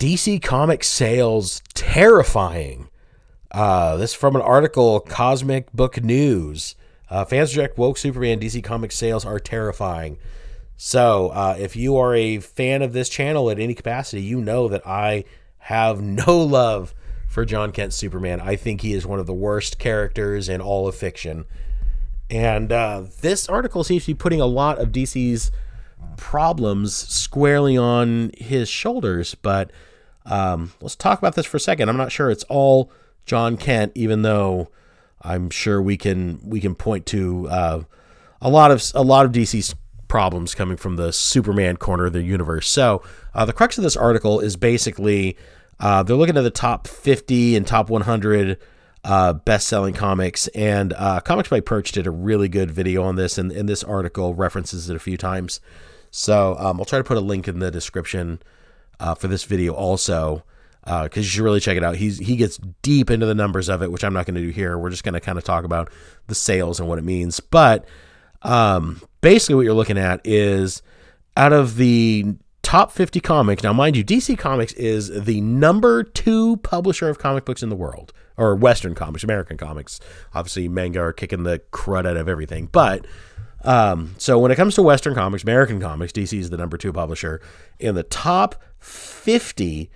DC Comics sales terrifying. This is from an article, Cosmic Book News. Fans reject woke Superman. DC Comics sales are terrifying. So if you are a fan of this channel at any capacity, you know that I have no love for John Kent's Superman. I think he is one of the worst characters in all of fiction. And this article seems to be putting a lot of DC's problems squarely on his shoulders. But let's talk about this for a second. I'm not sure it's all John Kent, even though I'm sure we can point to a lot of DC's problems coming from the Superman corner of the universe. So the crux of this article is basically they're looking at the top 50 and top 100 best-selling comics, and Comics by Perch did a really good video on this, and this article references it a few times. So I'll try to put a link in the description for this video also, because you should really check it out. He gets deep into the numbers of it, which I'm not going to do here. We're just going to kind of talk about the sales and what it means. But basically what you're looking at is out of the top 50 comics. Now, mind you, DC Comics is the number 2 publisher of comic books in the world, or Western comics, American comics. Obviously, manga are kicking the crud out of everything. But so when it comes to Western comics, American comics, DC is the number 2 publisher. In the top 50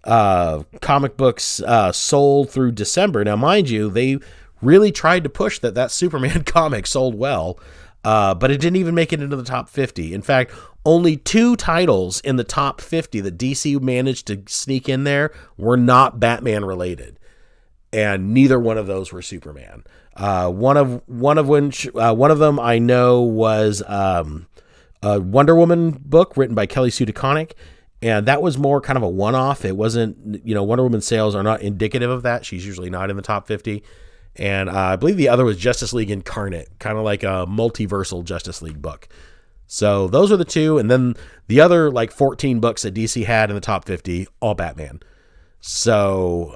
comic books sold through December. Now, mind you, they really tried to push that Superman comic sold well, but it didn't even make it into the top 50. In fact, only 2 titles in the top 50 that DC managed to sneak in there were not Batman related, and neither one of those were Superman. One of them I know was a Wonder Woman book written by Kelly Sue DeConnick, and that was more kind of a one-off. It wasn't, Wonder Woman sales are not indicative of that. She's usually not in the top 50. And I believe the other was Justice League Incarnate, kind of like a multiversal Justice League book. So those are the 2. And then the other 14 books that DC had in the top 50, all Batman. So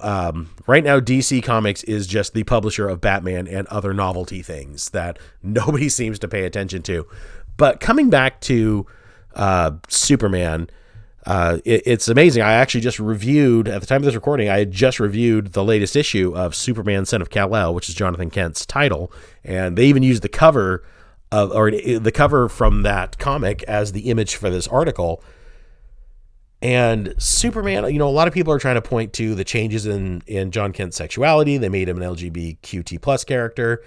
right now, DC Comics is just the publisher of Batman and other novelty things that nobody seems to pay attention to. But coming back to Superman, it's amazing. I actually just reviewed, at the time of this recording, I had just reviewed the latest issue of Superman Son of Kal-El, which is Jonathan Kent's title. And they even used the cover from that comic as the image for this article. And Superman, a lot of people are trying to point to the changes in John Kent's sexuality. They made him an LGBTQT plus character.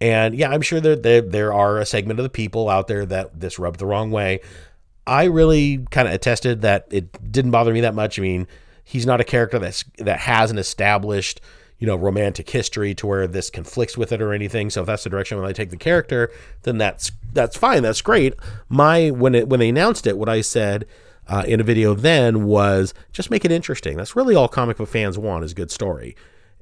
And yeah, I'm sure that there are a segment of the people out there that this rubbed the wrong way. I really kind of attested that it didn't bother me that much. I mean, he's not a character that has an established, romantic history to where this conflicts with it or anything. So if that's the direction when I take the character, then that's fine. That's great. When they announced it, what I said in a video then was just make it interesting. That's really all comic book fans want, is a good story.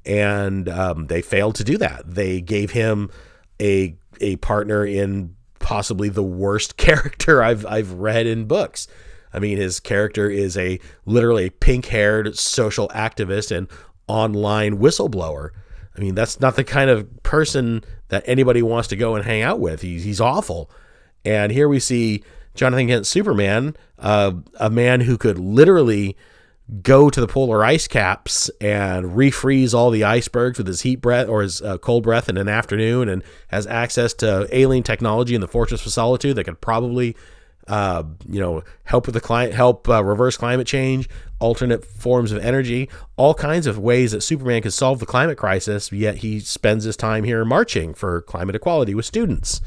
And they failed to do that. They gave him a partner in possibly the worst character I've read in books. I mean, his character is literally a pink-haired social activist and online whistleblower. I mean, that's not the kind of person that anybody wants to go and hang out with. He's awful. And here we see Jonathan Kent Superman, a man who could literally go to the polar ice caps and refreeze all the icebergs with his heat breath or his cold breath in an afternoon, and has access to alien technology in the Fortress of Solitude that could probably, help with reverse climate change, alternate forms of energy, all kinds of ways that Superman could solve the climate crisis. Yet he spends his time here marching for climate equality with students.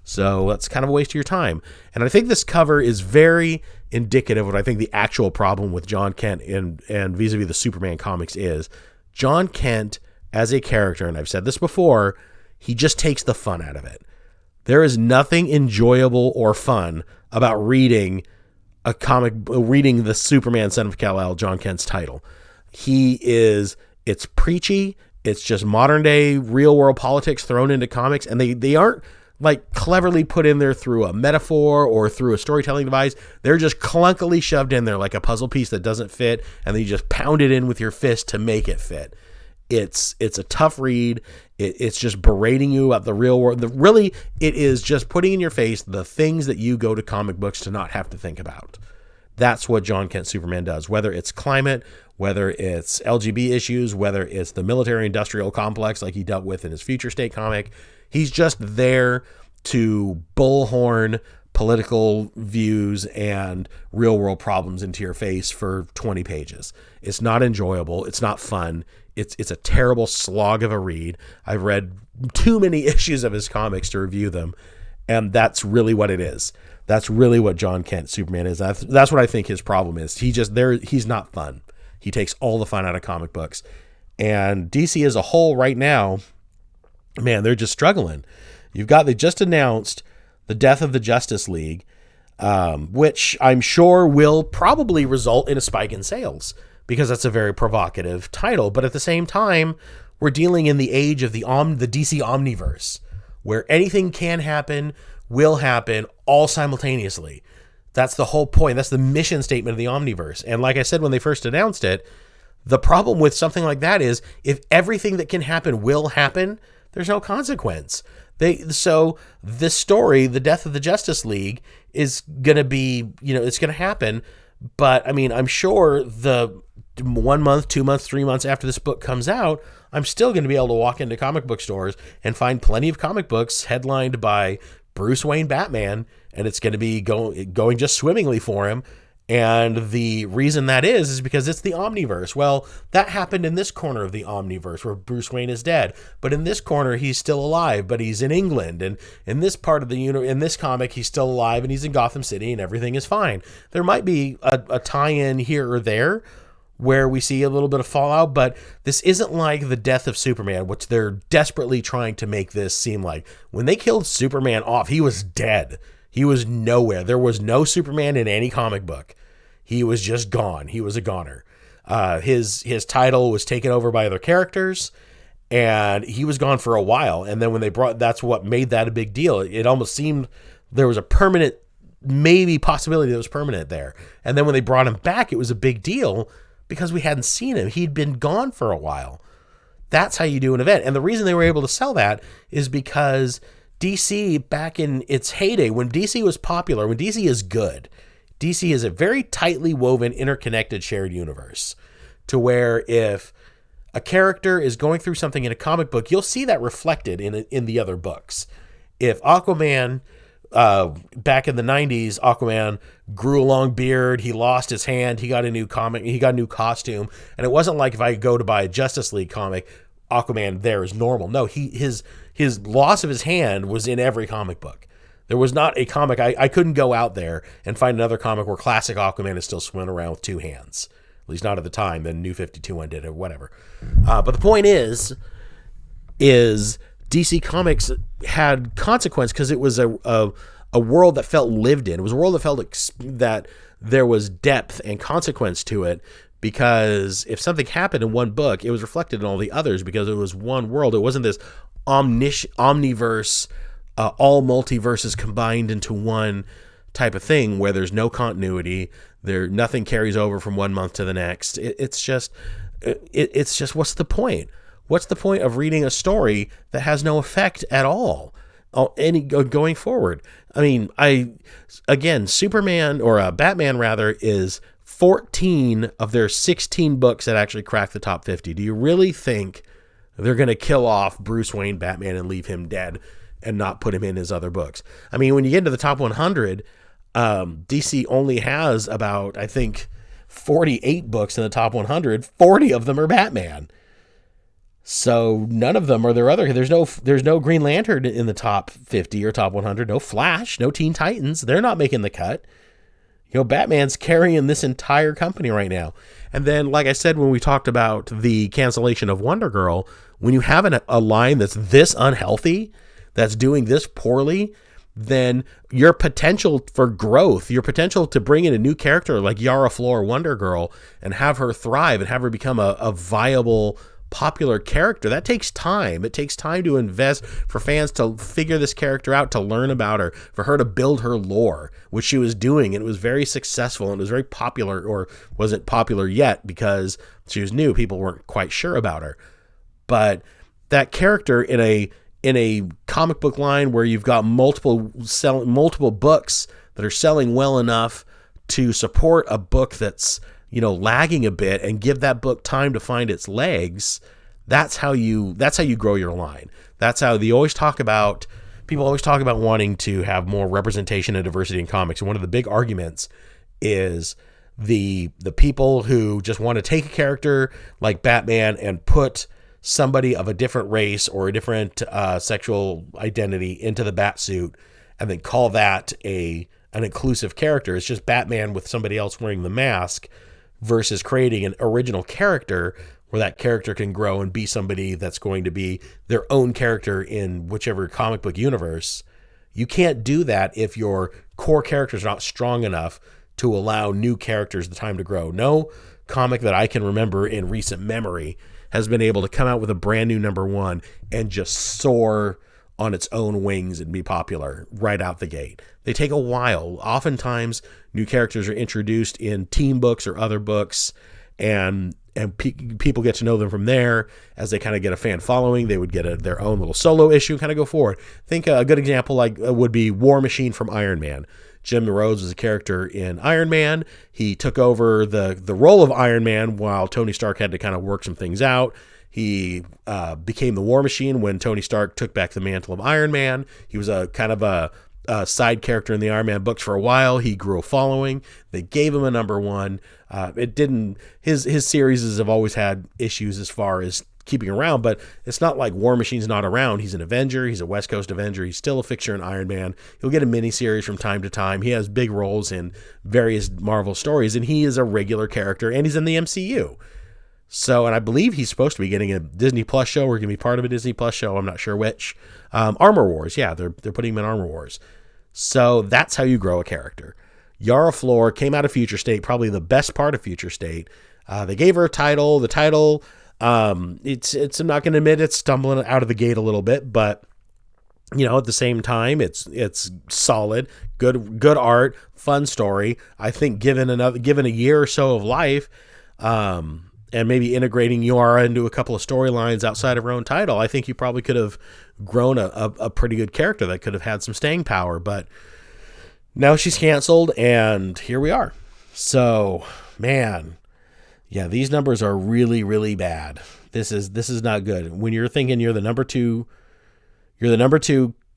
So that's kind of a waste of your time. And I think this cover is very indicative of what I think the actual problem with John Kent and vis-a-vis the Superman comics is. John Kent as a character, and I've said this before, he just takes the fun out of it. There is nothing enjoyable or fun about reading the Superman Son of Kal-El, John Kent's title. It's preachy. It's just modern day real world politics thrown into comics, and they aren't cleverly put in there through a metaphor or through a storytelling device. They're just clunkily shoved in there like a puzzle piece that doesn't fit, and then you just pound it in with your fist to make it fit. It's a tough read. It's just berating you about the real world. It is just putting in your face the things that you go to comic books to not have to think about. That's what John Kent Superman does, whether it's climate, whether it's LGB issues, whether it's the military-industrial complex like he dealt with in his Future State comic. He's just there to bullhorn political views and real-world problems into your face for 20 pages. It's not enjoyable. It's not fun. It's a terrible slog of a read. I've read too many issues of his comics to review them, and that's really what it is. That's really what John Kent Superman is. That's what I think his problem is. He's not fun. He takes all the fun out of comic books. And DC as a whole right now, man, they're just struggling. They just announced the death of the Justice League, which I'm sure will probably result in a spike in sales because that's a very provocative title. But at the same time, we're dealing in the age of the DC Omniverse, where anything can happen, will happen, all simultaneously. That's the whole point. That's the mission statement of the Omniverse. And like I said when they first announced it, the problem with something like that is if everything that can happen will happen, there's no consequence. So this story, the death of the Justice League, is going to be, it's going to happen. But I mean, I'm sure the 1 month, 2 months, 3 months after this book comes out, I'm still going to be able to walk into comic book stores and find plenty of comic books headlined by Bruce Wayne Batman, and it's going to be going just swimmingly for him. And the reason that is because it's the Omniverse. Well, that happened in this corner of the Omniverse where Bruce Wayne is dead, but in this corner he's still alive, but he's in England, and in this part of the universe, in this comic, he's still alive and he's in Gotham City and everything is fine. There might be a tie-in here or there where we see a little bit of fallout, but this isn't like the death of Superman, which they're desperately trying to make this seem like. When they killed Superman off, he was dead. He was nowhere. There was no Superman in any comic book. He was just gone. He was a goner. His title was taken over by other characters, and he was gone for a while. And then when that's what made that a big deal. It almost seemed there was a permanent, maybe possibility that was permanent there. And then when they brought him back, it was a big deal because we hadn't seen him. He'd been gone for a while. That's how you do an event. And the reason they were able to sell that is because DC, back in its heyday, when DC was popular, when DC is good, DC is a very tightly woven, interconnected, shared universe to where if a character is going through something in a comic book, you'll see that reflected in the other books. If Aquaman, back in the 90s, Aquaman grew a long beard, he lost his hand, he got a new costume, and it wasn't like if I go to buy a Justice League comic, Aquaman there is normal. No, his loss of his hand was in every comic book. There was not a comic. I couldn't go out there and find another comic where classic Aquaman is still swimming around with two hands. At least not at the time. The New 52 one did it, whatever. But the point is DC Comics had consequence because it was a world that felt lived in. It was a world that felt that there was depth and consequence to it, because if something happened in one book, it was reflected in all the others because it was one world. It wasn't this omniverse, all multiverses combined into one type of thing where there's no continuity. Nothing carries over from 1 month to the next. It's just what's the point? What's the point of reading a story that has no effect at all going forward? I mean, Superman or Batman rather is 14 of their 16 books that actually crack the top 50. Do you really think they're going to kill off Bruce Wayne Batman and leave him dead and not put him in his other books? I mean, when you get into the top 100, DC only has about, I think, 48 books in the top 100. 40 of them are Batman. So none of them are their other. There's no Green Lantern in the top 50 or top 100. No Flash, no Teen Titans. They're not making the cut. Batman's carrying this entire company right now. And then, like I said, when we talked about the cancellation of Wonder Girl, when you have a line that's this unhealthy, that's doing this poorly, then your potential for growth, your potential to bring in a new character like Yara Flor, Wonder Girl, and have her thrive and have her become a viable, popular character, that takes time. It takes time to invest for fans to figure this character out, to learn about her, for her to build her lore, which she was doing, and it was very successful, and it was very popular, or wasn't popular yet because she was new. People weren't quite sure about her. But that character in a comic book line where you've got multiple books that are selling well enough to support a book that's, lagging a bit and give that book time to find its legs, that's how you grow your line. That's how people always talk about wanting to have more representation and diversity in comics. And one of the big arguments is the people who just want to take a character like Batman and put somebody of a different race or a different sexual identity into the Batsuit and then call that an inclusive character. It's just Batman with somebody else wearing the mask, versus creating an original character where that character can grow and be somebody that's going to be their own character in whichever comic book universe. You can't do that if your core characters are not strong enough to allow new characters the time to grow. No comic that I can remember in recent memory has been able to come out with a brand new #1 and just soar on its own wings and be popular right out the gate. They take a while. Oftentimes, new characters are introduced in team books or other books, and people get to know them from there. As they kind of get a fan following, they would get their own little solo issue and kind of go forward. Think a good example would be War Machine from Iron Man. Jim Rhodes was a character in Iron Man. He took over the role of Iron Man while Tony Stark had to kind of work some things out. He became the War Machine when Tony Stark took back the mantle of Iron Man. He was a kind of a side character in the Iron Man books for a while. He grew a following. They gave him a #1. His series have always had issues as far as keeping around, but it's not like War Machine's not around. He's an Avenger. He's a West Coast Avenger. He's still a fixture in Iron Man. He'll get a miniseries from time to time. He has big roles in various Marvel stories, and he is a regular character, and he's in the MCU. So, and I believe he's supposed to be getting a Disney Plus show or going to be part of a Disney Plus show. I'm not sure which. Armor Wars. Yeah, they're putting him in Armor Wars. So that's how you grow a character. Yara Flor came out of Future State, probably the best part of Future State. They gave her a title. The title, I'm not going to admit it's stumbling out of the gate a little bit, but at the same time, it's solid, good art, fun story. I think given a year or so of life, and maybe integrating Yara into a couple of storylines outside of her own title, I think you probably could have grown a pretty good character that could have had some staying power. But now she's canceled, and here we are. So, man, yeah, these numbers are really, really bad. This is not good. When you're thinking you're the number two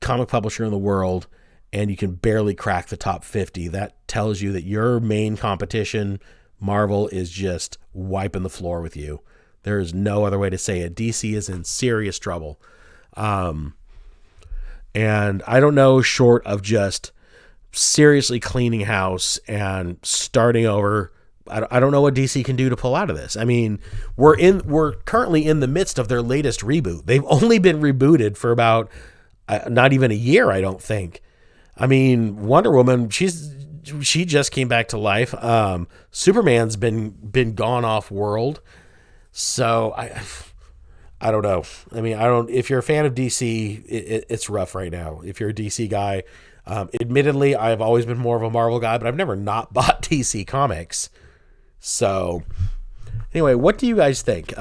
comic publisher in the world, and you can barely crack the top 50, that tells you that your main competition, Marvel, is just wiping the floor with you. There is no other way to say it. DC is in serious trouble. And I don't know, short of just seriously cleaning house and starting over, I don't know what DC can do to pull out of this. I mean, we're currently in the midst of their latest reboot. They've only been rebooted for about not even a year, I don't think. I mean, Wonder Woman, she just came back to life. Superman's been gone off world. So I don't know. I mean, if you're a fan of DC, it's rough right now. If you're a DC guy, admittedly, I've always been more of a Marvel guy, but I've never not bought DC comics. So anyway, what do you guys think?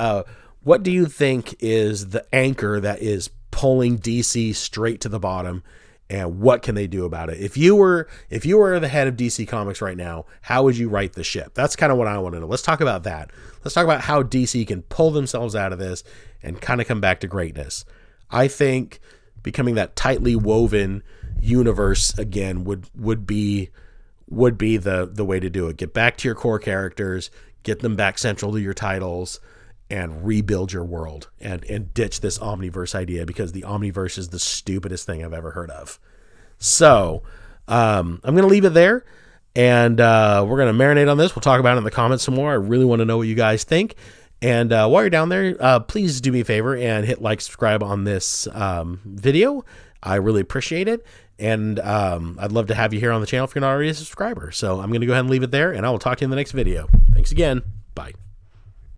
What do you think is the anchor that is pulling DC straight to the bottom? And what can they do about it? If you were the head of DC Comics right now, how would you right the ship? That's kind of what I want to know. Let's talk about that. Let's talk about how DC can pull themselves out of this and kind of come back to greatness. I think becoming that tightly woven universe again would be the way to do it. Get back to your core characters, get them back central to your titles, and rebuild your world and ditch this Omniverse idea, because the Omniverse is the stupidest thing I've ever heard of. So I'm going to leave it there, and we're going to marinate on this. We'll talk about it in the comments some more. I really want to know what you guys think. And while you're down there, please do me a favor and hit like, subscribe on this video. I really appreciate it. And I'd love to have you here on the channel if you're not already a subscriber. So I'm going to go ahead and leave it there, and I will talk to you in the next video. Thanks again. Bye.